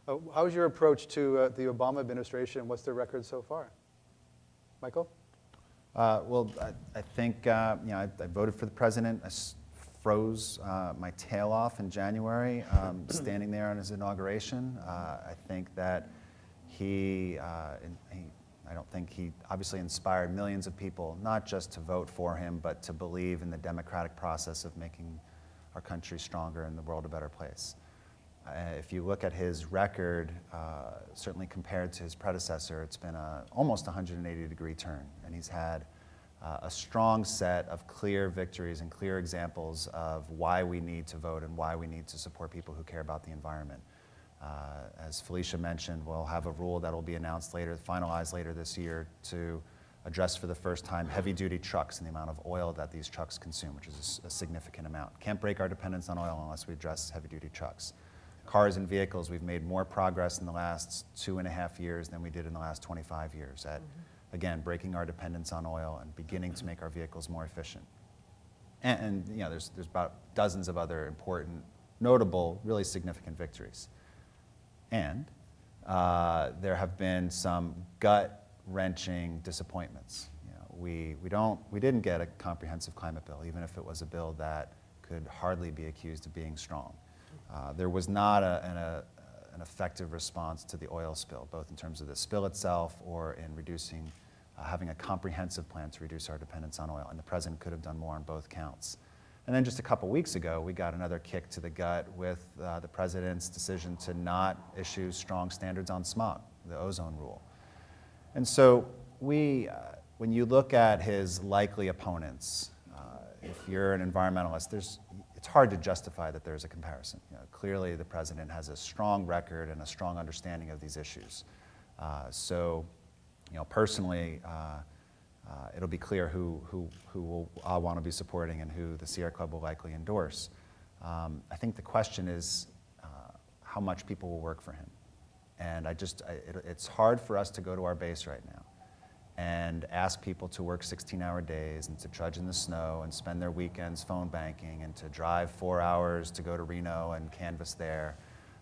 How's your approach to the Obama administration? What's their record so far? Michael? Well, I think, you know, I voted for the president. I froze my tail off in January, standing there on his inauguration. I think that I don't think he obviously inspired millions of people, not just to vote for him, but to believe in the democratic process of making our country stronger and the world a better place. If you look at his record, certainly compared to his predecessor, it's been almost a 180-degree turn, and he's had a strong set of clear victories and clear examples of why we need to vote and why we need to support people who care about the environment. As Felicia mentioned, we'll have a rule that will be announced later, finalized later this year, to address for the first time heavy-duty trucks and the amount of oil that these trucks consume, which is a significant amount. Can't break our dependence on oil unless we address heavy-duty trucks. Cars and vehicles, we've made more progress in the last 2.5 years than we did in the last 25 years at, again, breaking our dependence on oil and beginning to make our vehicles more efficient. And you know, there's about dozens of other important, notable, really significant victories. And there have been some gut-wrenching disappointments. You know, we didn't get a comprehensive climate bill, even if it was a bill that could hardly be accused of being strong. There was not an effective response to the oil spill, both in terms of the spill itself or in reducing, having a comprehensive plan to reduce our dependence on oil. And the president could have done more on both counts. And then just a couple weeks ago, we got another kick to the gut with the president's decision to not issue strong standards on smog, the ozone rule. And so when you look at his likely opponents, if you're an environmentalist, it's hard to justify that there's a comparison. You know, clearly, the president has a strong record and a strong understanding of these issues. So, you know, personally, it'll be clear who I'll want to be supporting and who the Sierra Club will likely endorse. I think the question is how much people will work for him. And it's hard for us to go to our base right now and ask people to work 16-hour days and to trudge in the snow and spend their weekends phone banking and to drive 4 hours to go to Reno and canvass there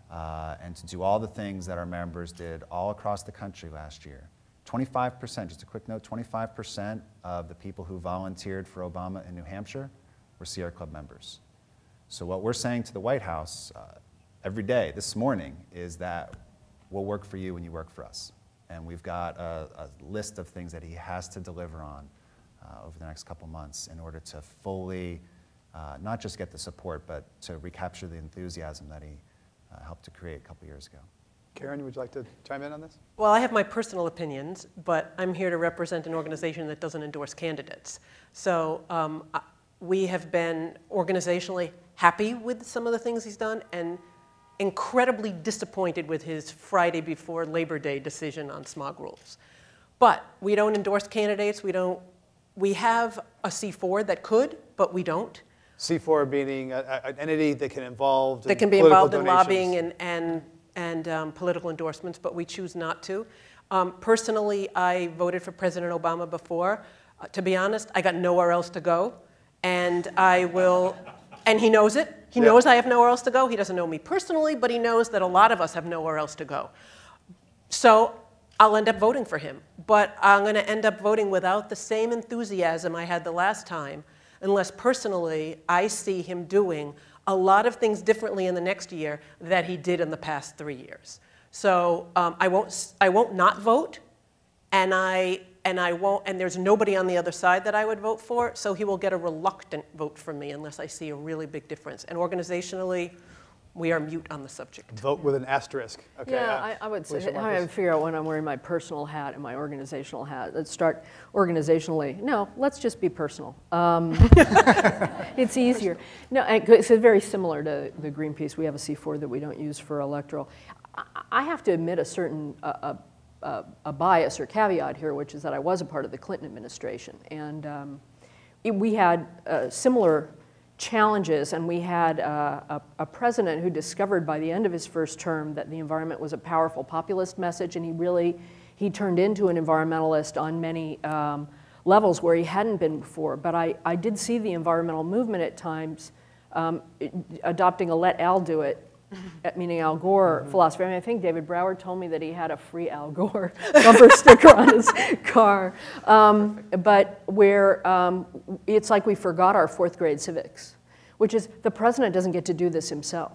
and to do all the things that our members did all across the country last year. 25%, just a quick note, 25% of the people who volunteered for Obama in New Hampshire were Sierra Club members. So what we're saying to the White House every day this morning is that we'll work for you when you work for us. And we've got a list of things that he has to deliver on over the next couple months in order to fully, not just get the support, but to recapture the enthusiasm that he helped to create a couple years ago. Karen, would you like to chime in on this? Well, I have my personal opinions, but I'm here to represent an organization that doesn't endorse candidates. So we have been organizationally happy with some of the things he's done and incredibly disappointed with his Friday before Labor Day decision on smog rules. But we don't endorse candidates. We have a C4 that could, but we don't. C4 being an entity that can involve that can be involved in lobbying and political endorsements, but we choose not to. Personally, I voted for President Obama before. To be honest, I got nowhere else to go, and and he knows it. He knows I have nowhere else to go. He doesn't know me personally, but he knows that a lot of us have nowhere else to go. So I'll end up voting for him, but I'm going to end up voting without the same enthusiasm I had the last time, unless personally I see him doing a lot of things differently in the next year that he did in the past 3 years. So I won't not vote, and there's nobody on the other side that I would vote for, so he will get a reluctant vote from me unless I see a really big difference. And organizationally, we are mute on the subject. Vote with an asterisk. Okay. Yeah, I would say, I would figure out when I'm wearing my personal hat and my organizational hat. Let's start organizationally. No, let's just be personal. It's easier. No, it's very similar to the Greenpeace. We have a C4 that we don't use for electoral. I have to admit a certain a bias or caveat here, which is that I was a part of the Clinton administration. And we had similar challenges, and we had a president who discovered by the end of his first term that the environment was a powerful populist message, and he turned into an environmentalist on many levels where he hadn't been before. But I did see the environmental movement at times adopting a let Al do it meaning Al Gore philosophy. I mean, I think David Broward told me that he had a free Al Gore bumper sticker on his car. But where it's like we forgot our 4th grade civics, which is the president doesn't get to do this himself.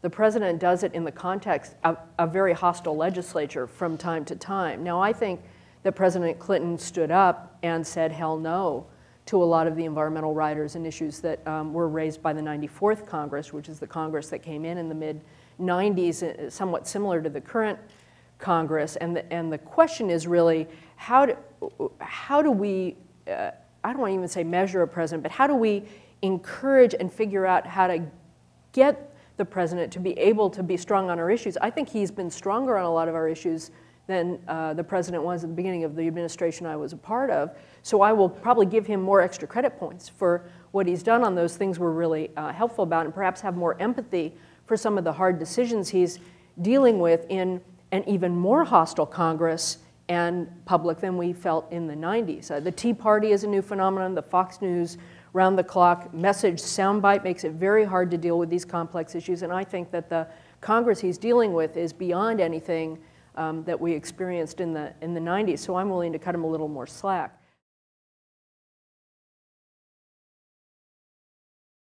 The president does it in the context of a very hostile legislature from time to time. Now, I think that President Clinton stood up and said hell no to a lot of the environmental riders and issues that were raised by the 94th Congress, which is the Congress that came in the mid-90s, somewhat similar to the current Congress. And the question is really, how do we, I don't want to even say measure a president, but how do we encourage and figure out how to get the president to be able to be strong on our issues? I think he's been stronger on a lot of our issues than the president was at the beginning of the administration I was a part of. So I will probably give him more extra credit points for what he's done on those things we're really helpful about, and perhaps have more empathy for some of the hard decisions he's dealing with in an even more hostile Congress and public than we felt in the 90s. The Tea Party is a new phenomenon. The Fox News round-the-clock message soundbite makes it very hard to deal with these complex issues, and I think that the Congress he's dealing with is beyond anything that we experienced in the 90s, so I'm willing to cut him a little more slack.